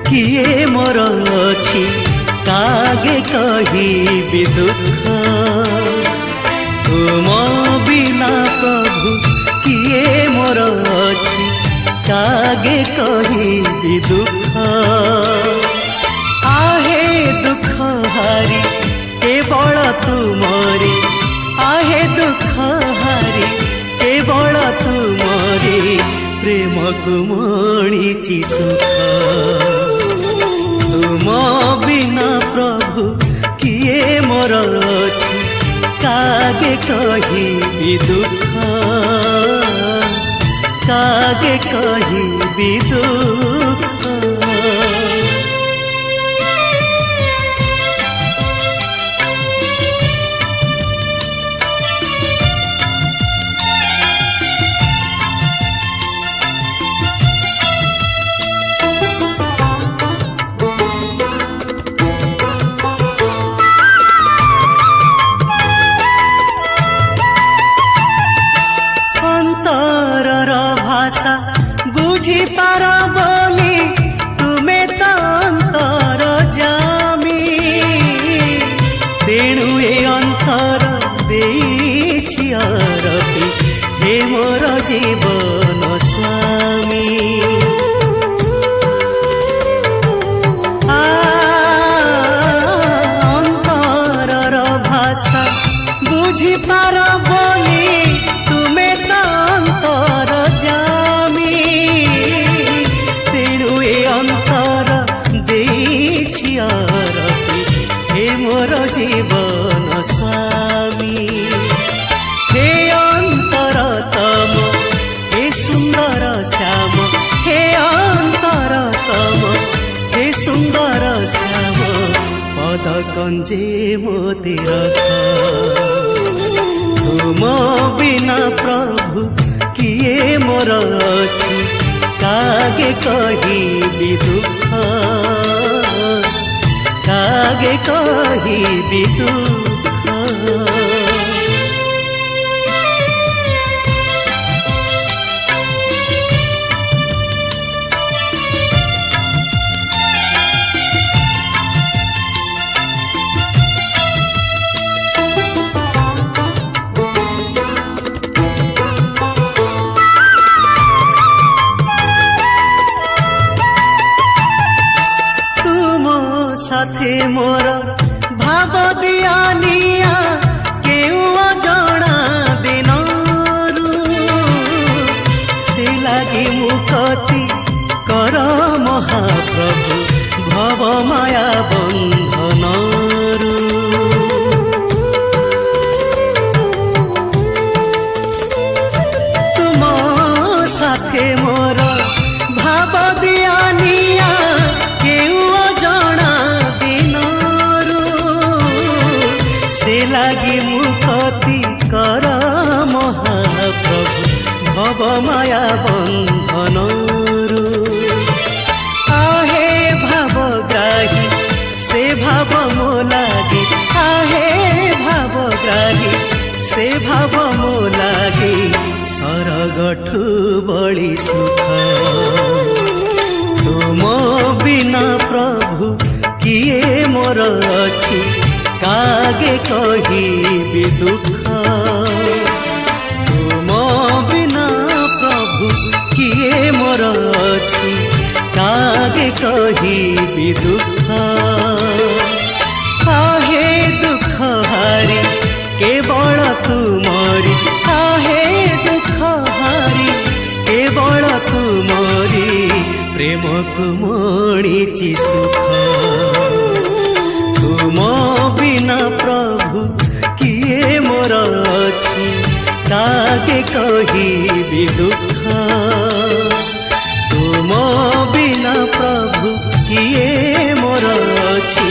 किए मोर अछि कागे कहिबी दुख तुम बिना प्रभु किए मोर अछि कागे कहिबी दुख आहे दुख हारी केवल तुमरी आहे दुख हारी केवल तुमरी प्रेम को मणिची सुख तुम बिना प्रभु किए मोर अछि कागे कहिबी दुख कागे कहिबी दुख बुझी पार बोली तुम्हें तो अंतर जामी तेणु ए अंतर देछि आरपी हे मोर जीवन स्वामी अंतर भाषा बुझी पार बोली तुम्हें तो अंतर जामी हे मोर जीवन स्वामी हे अंतरतम हे सुंदर श्याम हे अंतरतम हे सुंदर श्याम पद कंजे मोती रख तुम बिना प्रभु किए मोर अछि कागे कहिबी दुख कागे कहिबी दुख साथे मोर भाव दियानिया केउ अजणा दिनरु से लागी मुकति कर महाप्रभु भव माया बंधनरु तुम साथे मोर भाव दियानिया केउ से लागी मुकति कर महाप्रभु भव माया बंधनरु आहे भावग्राही से भाव मो लागी आहे भावग्राही से भाव मो लागी सरगठु बड़ी सुख तुम बिना प्रभु किए मोर अछि कागे कहिबी दुख तुम बिना प्रभु किए मोर अछि कागे कहिबी दुख आहे दुख हारी केवल तुमरी आहे दुख हारी केवल तुमरी प्रेम को मणिची सुख तुम बिना प्रभु किए मोर अछि कागे कहिबी दुख तुम बिना प्रभु किए मोर अछि